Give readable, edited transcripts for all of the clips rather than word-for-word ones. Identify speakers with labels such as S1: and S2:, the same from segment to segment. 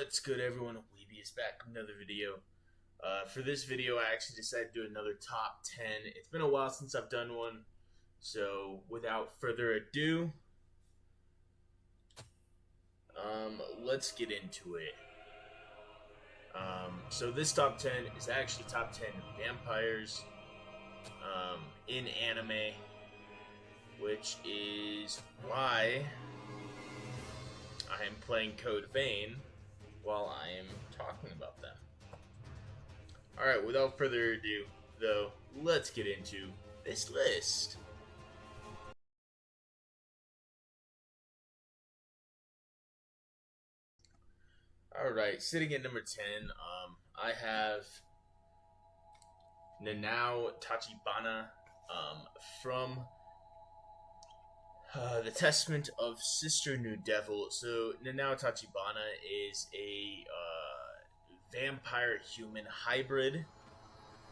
S1: What's good, everyone? Weeby is back with another video. For this video, I actually decided to do another top 10. It's been a while since I've done one, so without further ado, let's get into it. So this top 10 is actually top 10 vampires in anime, which is why I am playing Code Vein while I am talking about them. Alright, without further ado, though, let's get into this list. Alright, sitting at number 10, I have Tachibana from the Testament of Sister New Devil. So Nanao Tachibana is a vampire-human hybrid,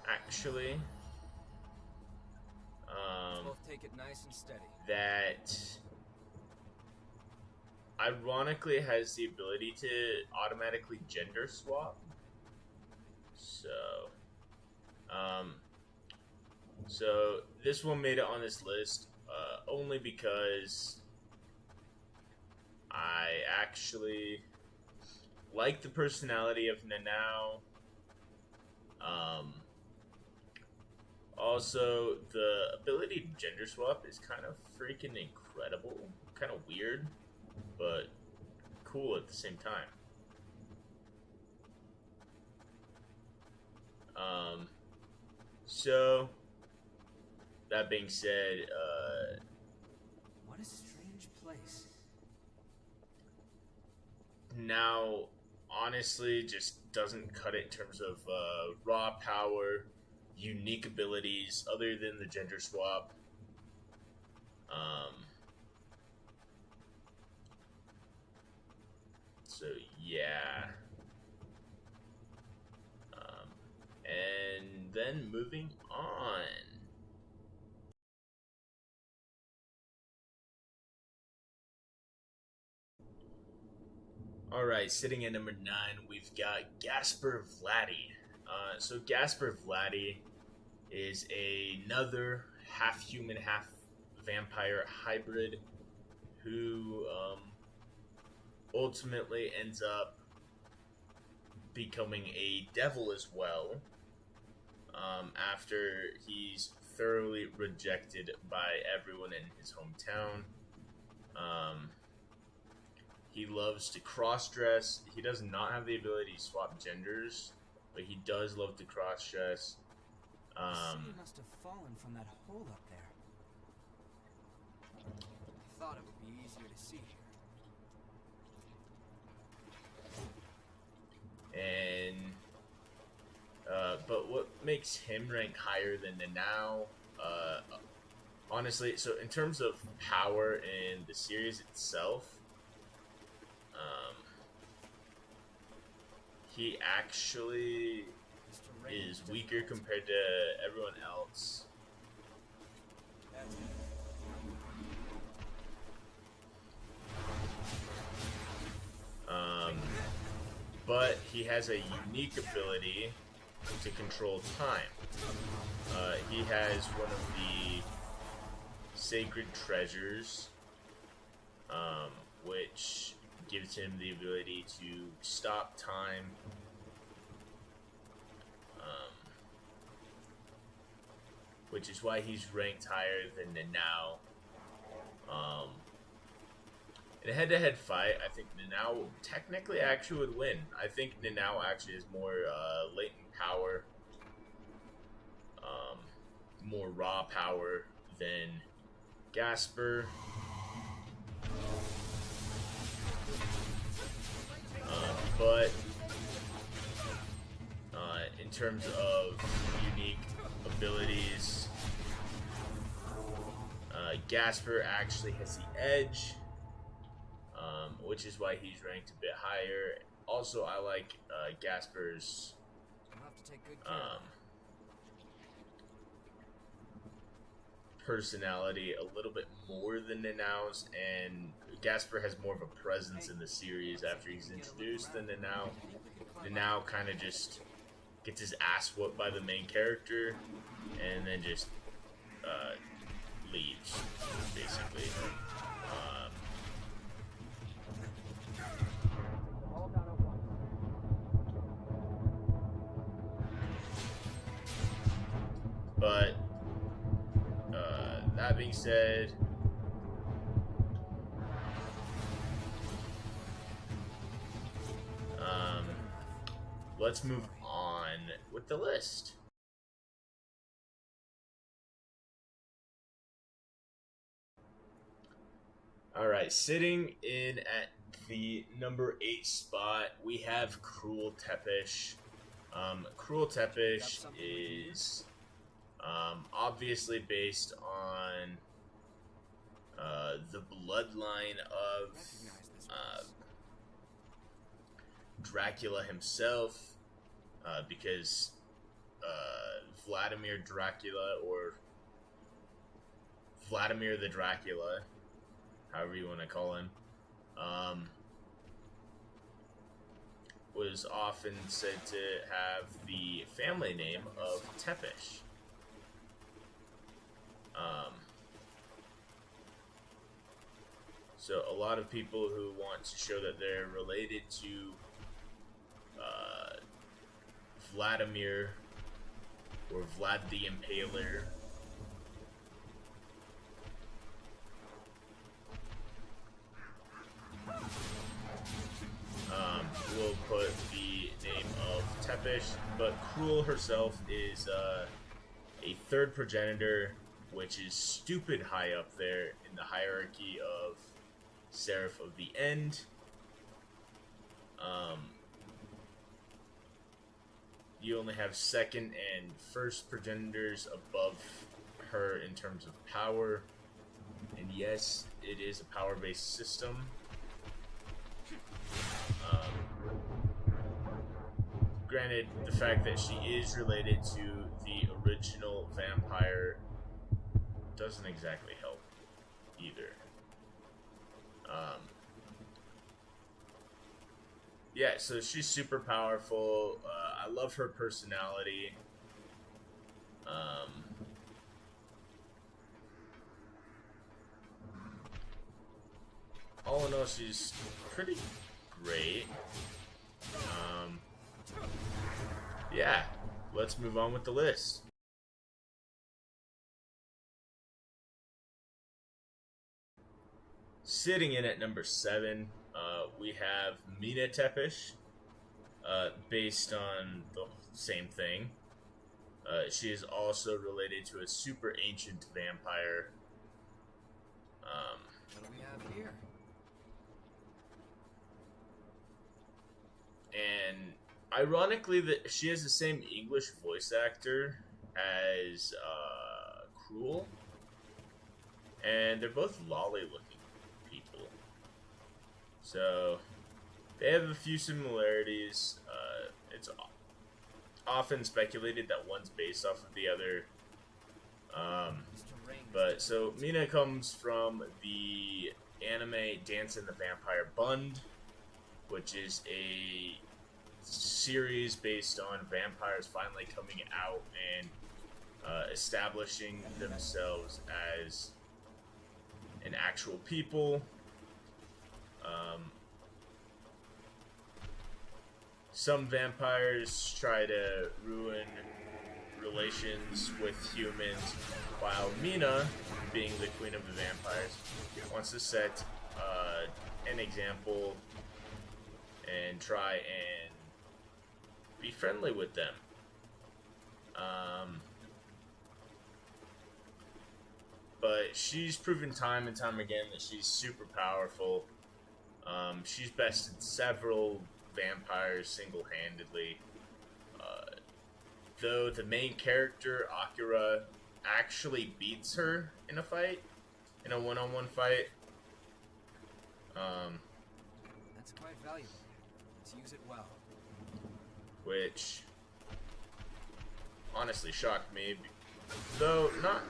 S1: actually.
S2: Both take it nice and steady.
S1: That ironically has the ability to automatically gender swap. So this one made it on this list only because I actually like the personality of Nanao. Also, the ability to gender swap is kind of freaking incredible. Kind of weird, but cool at the same time. So that being said,
S2: what a strange place.
S1: now honestly just doesn't cut it in terms of raw power, unique abilities other than the gender swap. So yeah. And then moving on. Alright, sitting at number 9, we've got Gasper Vlady. So Gasper Vlady is another half-human, half-vampire hybrid who ultimately ends up becoming a devil as well, after he's thoroughly rejected by everyone in his hometown. He loves to cross-dress. He does not have the ability to swap genders, but he does love to cross-dress.
S2: The city must have fallen from that hole up there. I thought it would be easier to see here.
S1: And but what makes him rank higher than Nanao, honestly, so in terms of power in the series itself, he actually is weaker compared to everyone else. But he has a unique ability to control time. He has one of the sacred treasures, which gives him the ability to stop time. Which is why he's ranked higher than Nanao. In a head-to-head fight, I think Nanao technically actually would win. I think Nanao actually has more latent power, more raw power than Gasper. But in terms of unique abilities, Gasper actually has the edge, which is why he's ranked a bit higher. Also, I like Gasper's personality a little bit more than Nanau's, and Gasper has more of a presence in the series after he's introduced than Nanau. Nanau kind of just gets his ass whooped by the main character, and then just leaves, basically. But that being said, let's move on with the list. Alright, sitting in at the number 8 spot, we have Cruel Tepes. Cruel Tepes is obviously based on the bloodline of Dracula himself, because Vladimir Dracula, or Vladimir the Dracula, however you want to call him, was often said to have the family name of Tepes. So a lot of people who want to show that they're related to Vladimir or Vlad the Impaler will put the name of Tepes, but Cruel herself is a third progenitor, which is stupid high up there in the hierarchy of Seraph of the End. You only have second and first progenitors above her in terms of power, and yes, it is a power-based system. Granted, the fact that she is related to the original vampire doesn't exactly help either. Yeah, so she's super powerful. I love her personality. All in all, she's pretty great. Yeah, let's move on with the list. Sitting in at number 7, we have Mina Tepes, based on the same thing. She is also related to a super ancient vampire.
S2: What do we have here?
S1: And ironically, that she has the same English voice actor as Cruel, and they're both lolly-looking people. So they have a few similarities. It's often speculated that one's based off of the other. But so Mina comes from the anime Dance in the Vampire Bund, which is a series based on vampires finally coming out and establishing themselves as an actual people. Some vampires try to ruin relations with humans, while Mina, being the queen of the vampires, wants to set an example and try and be friendly with them. But she's proven time and time again that she's super powerful. She's bested several vampires single-handedly. Though the main character, Akira, actually beats her in a fight, in a one-on-one fight.
S2: That's quite valuable. Let's use it well.
S1: Which honestly shocked me, Though not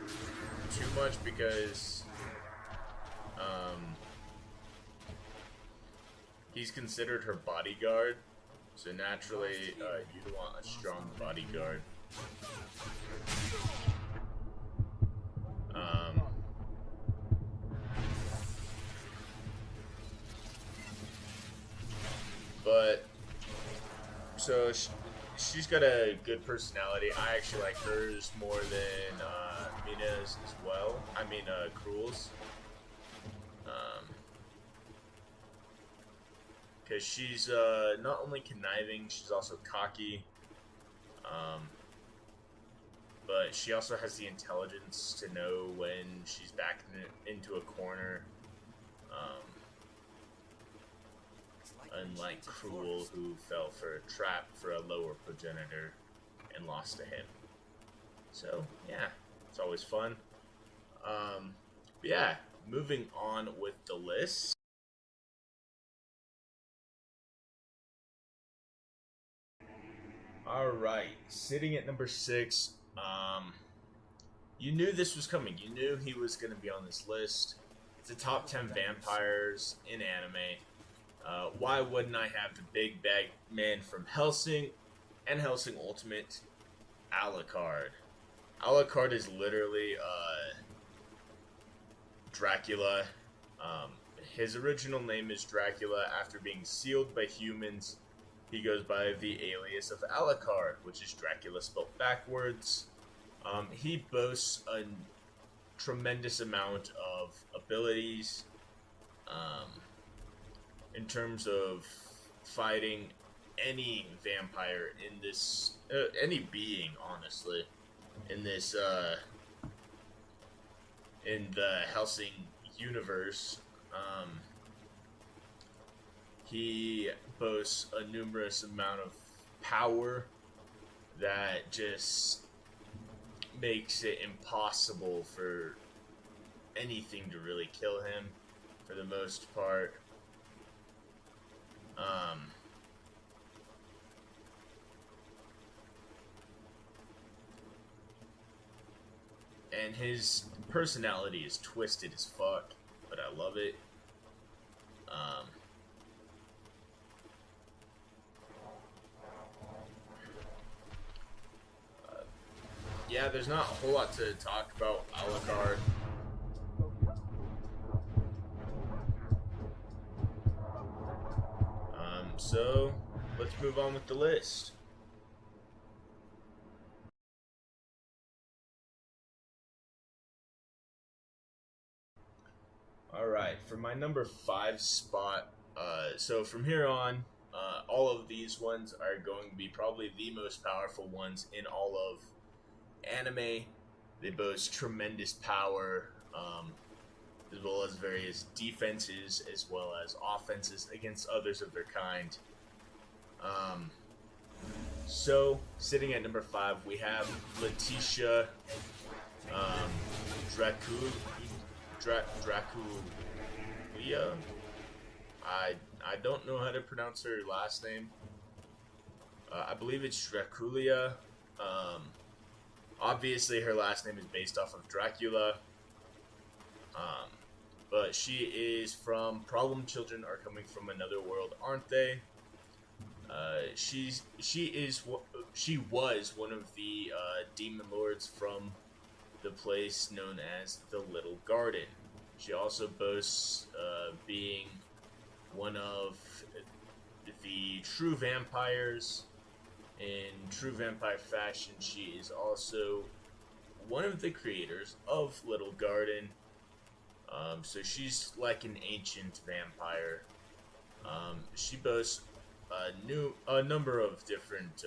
S1: too much because he's considered her bodyguard, so naturally you'd want a strong bodyguard. But so she's got a good personality. I actually like hers more than Mina's as well. I mean, Cruel's. Because she's not only conniving, she's also cocky. But she also has the intelligence to know when she's backed into a corner. Unlike Cruel, who fell for a trap for a lower progenitor and lost to him. So, yeah, it's always fun. But yeah, moving on with the list. Alright, sitting at number 6, you knew this was coming. You knew he was going to be on this list. It's the top 10 vampires in anime. Why wouldn't I have the big bag man from Hellsing and Hellsing Ultimate, Alucard? Alucard is literally Dracula. His original name is Dracula. After being sealed by humans, he goes by the alias of Alucard, which is Dracula spelled backwards. He boasts a tremendous amount of abilities. In terms of fighting any vampire in this, any being, honestly, in this, in the Hellsing universe, he boasts a numerous amount of power that just makes it impossible for anything to really kill him, for the most part. And his personality is twisted as fuck, but I love it. Yeah, there's not a whole lot to talk about Alucard. So, let's move on with the list. Alright, for my number 5 spot, so from here on, all of these ones are going to be probably the most powerful ones in all of anime. They boast tremendous power, as well as various defenses, as well as offenses against others of their kind. So, sitting at number 5, we have Leticia, Draculia. I don't know how to pronounce her last name. I believe it's Draculia. Obviously, her last name is based off of Dracula. But she is from Problem Children Are Coming From Another World, aren't they? She was one of the demon lords from the place known as the Little Garden. She also boasts being one of the true vampires. In true vampire fashion, she is also one of the creators of Little Garden. So she's like an ancient vampire. She boasts a number of different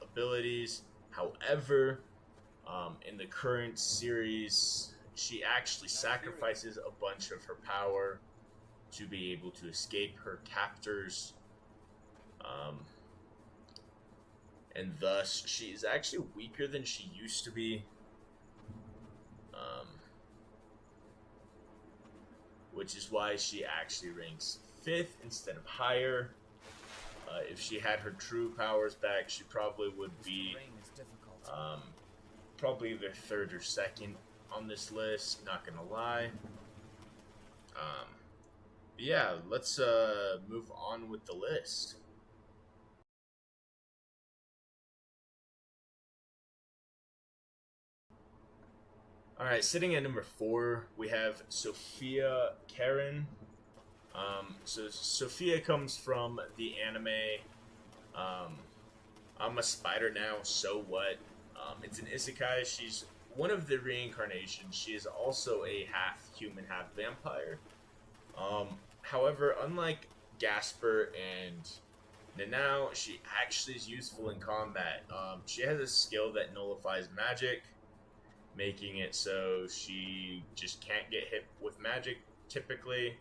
S1: abilities. However, in the current series, she actually sacrifices a bunch of her power to be able to escape her captors. And thus, she is actually weaker than she used to be. Which is why she actually ranks 5th instead of higher. If she had her true powers back, she probably would be probably either third or second on this list, not gonna lie. Yeah, let's move on with the list. Alright, sitting at number 4, we have Sophia Karen. So Sophia comes from the anime, I'm a spider now, so what? It's an isekai. She's one of the reincarnations. She is also a half human, half vampire. However, unlike Gasper and Nanao, she actually is useful in combat. She has a skill that nullifies magic, making it so she just can't get hit with magic typically.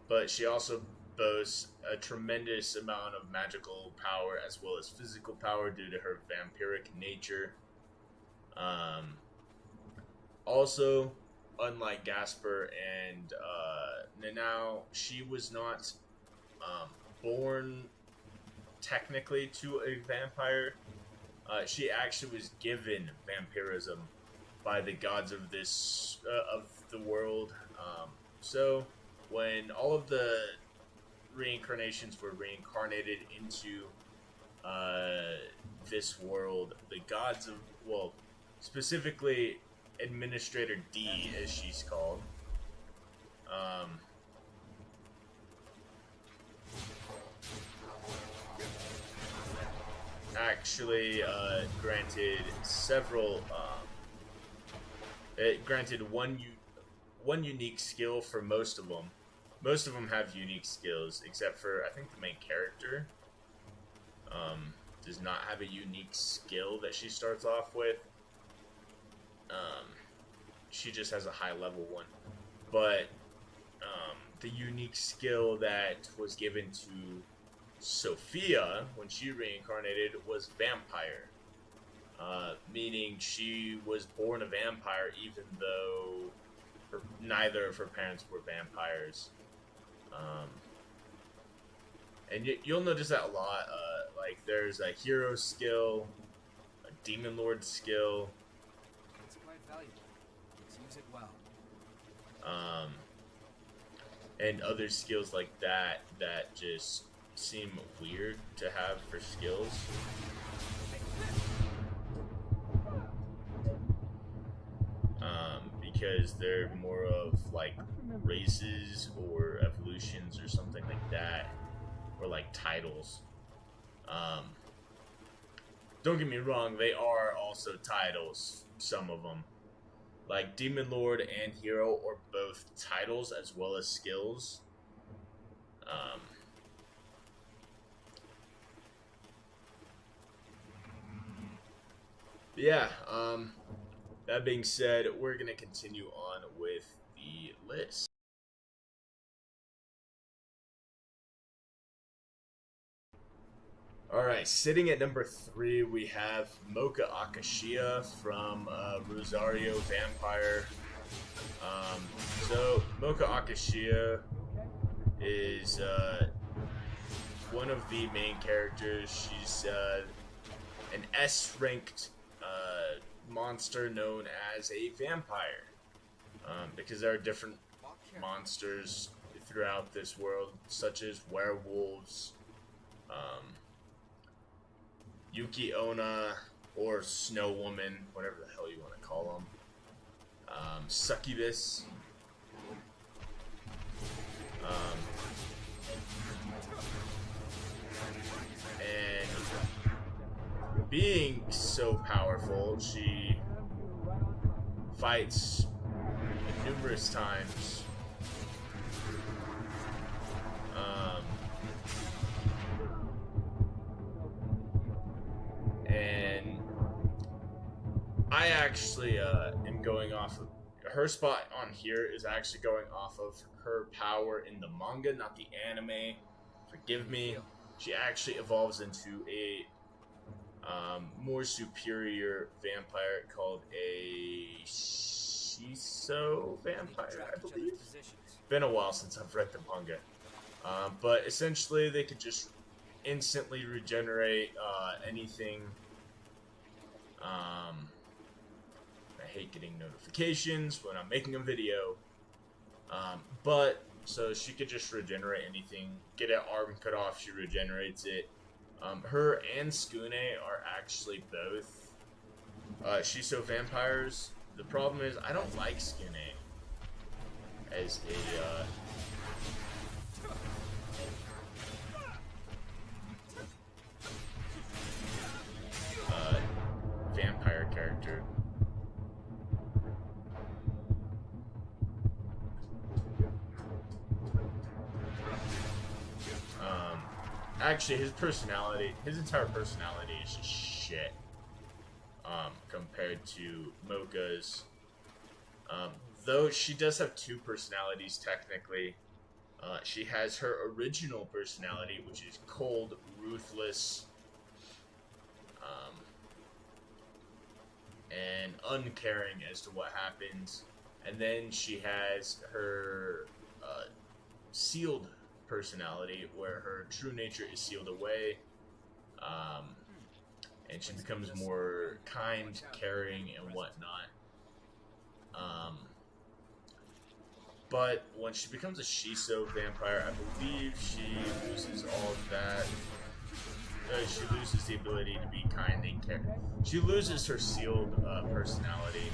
S1: But she also boasts a tremendous amount of magical power as well as physical power due to her vampiric nature. Also, unlike Gasper and Nanao, she was not born technically to a vampire. She actually was given vampirism by the gods of this of the world. So when all of the reincarnations were reincarnated into this world, the gods of, well, specifically Administrator D, as she's called, actually granted several. It granted one unique skill for most of them. Most of them have unique skills, except for, I think, the main character does not have a unique skill that she starts off with. She just has a high level one. But the unique skill that was given to Sophia when she reincarnated was vampire. Meaning she was born a vampire even though neither of her parents were vampires. And you'll notice that a lot. Like, there's a hero skill, a demon lord skill.
S2: It's quite valuable. Let's use it well.
S1: And other skills like that that just seem weird to have for skills. Because they're more of like races or evolutions or something like that, or like titles. Don't get me wrong, they are also titles, some of them. Like Demon Lord and Hero are both titles as well as skills. Yeah, that being said, we're going to continue on with the list. Alright, sitting at number 3, we have Mocha Akashia from Rosario Vampire. So, Mocha Akashia is one of the main characters. She's an S-ranked monster known as a vampire, because there are different monsters throughout this world, such as werewolves, Yuki Onna, or Snow Woman, whatever the hell you want to call them, succubus, and being so powerful, she fights numerous times. And I actually am going off of her spot on here is actually going off of her power in the manga, not the anime. Forgive me. She actually evolves into a more superior vampire called a Shiso vampire, I believe. Been a while since I've read the manga. But essentially, they could just instantly regenerate anything. I hate getting notifications when I'm making a video. But so she could just regenerate anything. Get an arm cut off, she regenerates it. Her and Skune are actually both Shiso vampires. The problem is I don't like Skune as a vampire character. Actually, his entire personality is just shit. Compared to Mocha's. Though she does have two personalities technically. She has her original personality, which is cold, ruthless, and uncaring as to what happens. And then she has her sealed personality, where her true nature is sealed away, and she becomes more kind, caring, and whatnot. But when she becomes a Shiso vampire, I believe she loses all of that. She loses the ability to be kind and caring. She loses her sealed personality.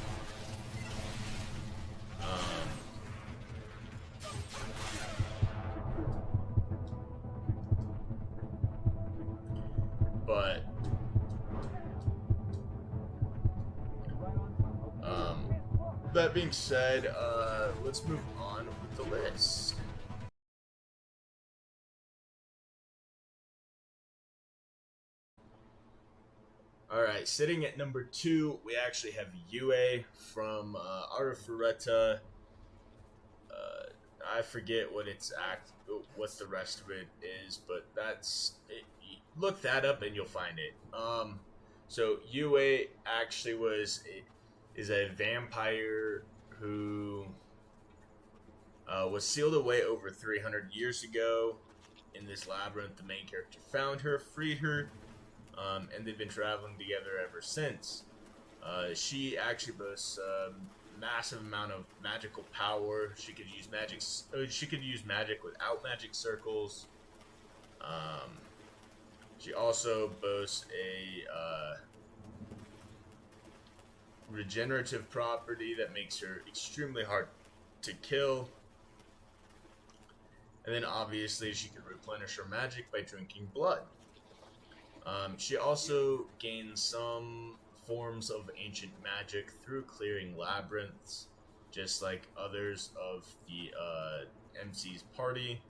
S1: But that being said, let's move on with the list. Alright, sitting at number 2, we actually have Yue from Arifureta. I forget what what the rest of it is, but that's it. Look that up and you'll find it. So Yue actually is a vampire who was sealed away over 300 years ago in this labyrinth. The main character found her, freed her, and they've been traveling together ever since. She actually boasts a massive amount of magical power. She could use magic. She could use magic without magic circles. She also boasts a regenerative property that makes her extremely hard to kill. And then obviously she can replenish her magic by drinking blood. She also gains some forms of ancient magic through clearing labyrinths, just like others of the MC's party.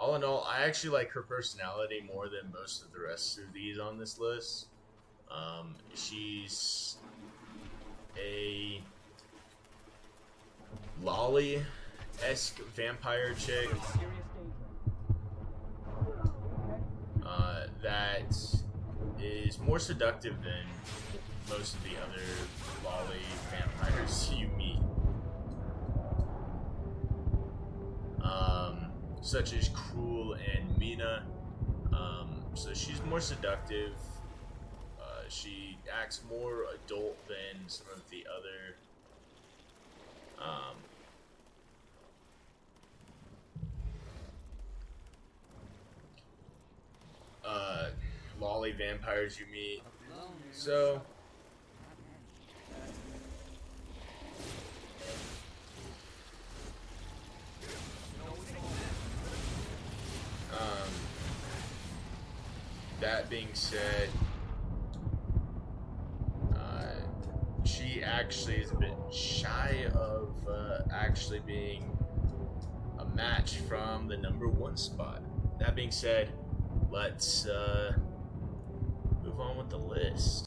S1: All in all, I actually like her personality more than most of the rest of these on this list. She's a lolly-esque vampire chick that is more seductive than most of the other lolly vampires you meet. Such as Cruel and Mina. So she's more seductive. She acts more adult than some of the other lolly vampires you meet. So that being said, she actually is a bit shy of actually being a match from the #1 spot. That being said, let's move on with the list.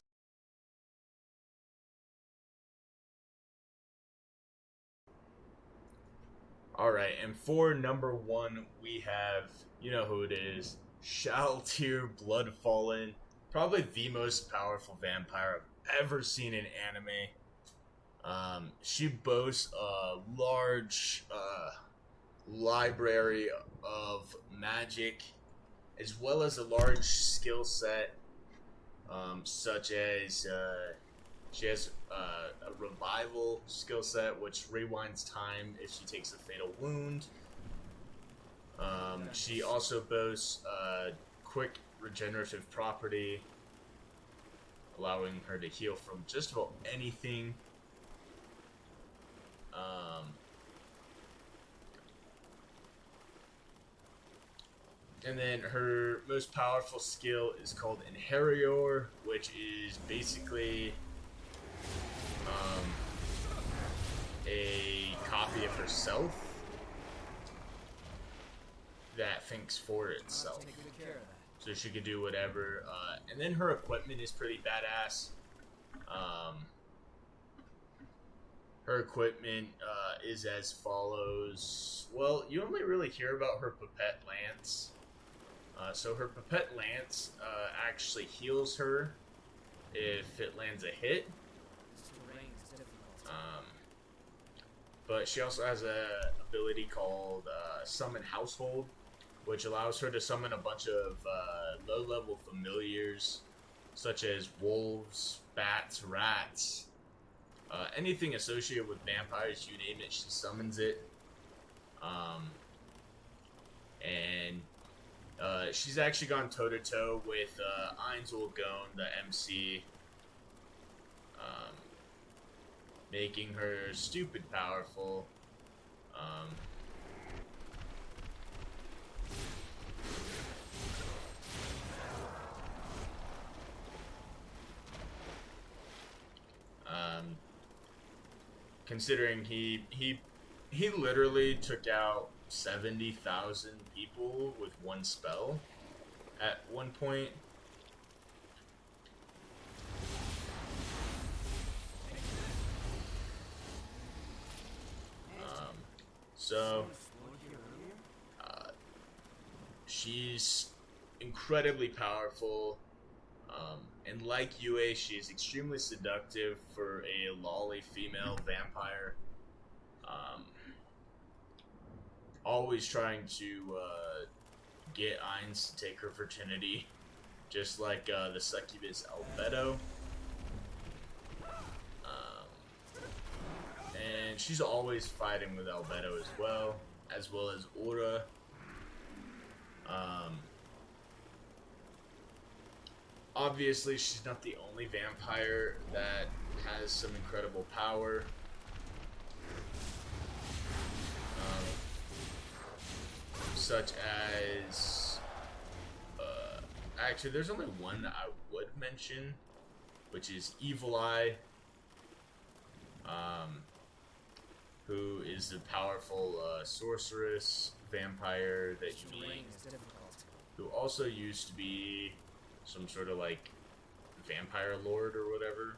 S1: Alright, and for #1, we have, you know who it is, Shaltir Bloodfallen, probably the most powerful vampire I've ever seen in anime. She boasts a large library of magic, as well as a large skill set, such as she has a revival skill set, which rewinds time if she takes a fatal wound. She also boasts quick regenerative property, allowing her to heal from just about anything. And then her most powerful skill is called Inherior, which is basically a copy of herself that thinks for itself. So she could do whatever. And then her equipment is pretty badass. Her equipment is as follows. Well, you only really hear about her Pipette Lance. So her Pipette Lance actually heals her if it lands a hit. But she also has a ability called Summon Household, which allows her to summon a bunch of low-level familiars, such as wolves, bats, rats, anything associated with vampires, you name it, she summons it. She's actually gone toe-to-toe with Ainsul Gone, the MC, making her stupid powerful. Considering he literally took out 70,000 people with one spell at one point. She's incredibly powerful, and like Yue, she is extremely seductive for a lolly female vampire. Always trying to get Ainz to take her virginity, just like the succubus Albedo. And she's always fighting with Albedo as well as Aura. Obviously, she's not the only vampire that has some incredible power. Such as... actually, there's only one that I would mention, which is Evil Eye, who is a powerful sorceress vampire that you meet, who also used to be some sort of like vampire lord or whatever,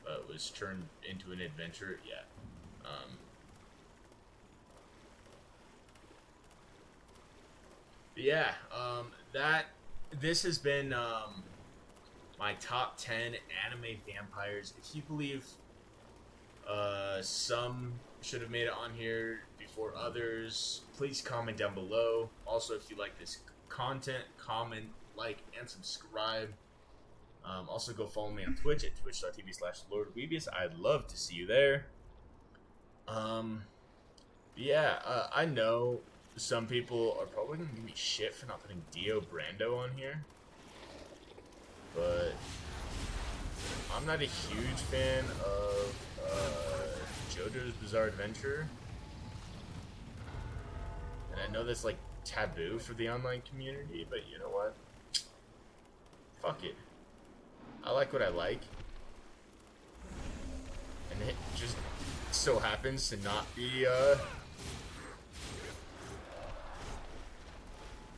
S1: but was turned into an adventurer. This has been my top 10 anime vampires. If you believe some should have made it on here before others, please comment down below. Also, if you like this content, comment, like, and subscribe. Also, go follow me on Twitch at twitch.tv/LordWeebius. I'd love to see you there. I know some people are probably going to give me shit for not putting Dio Brando on here, but I'm not a huge fan of JoJo's Bizarre Adventure, and I know that's like taboo for the online community, but you know what? Fuck it. I like what I like, and it just so happens to not be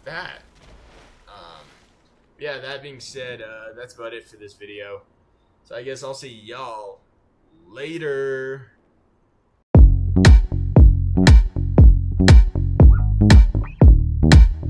S1: that. That being said, that's about it for this video. So I guess I'll see y'all later.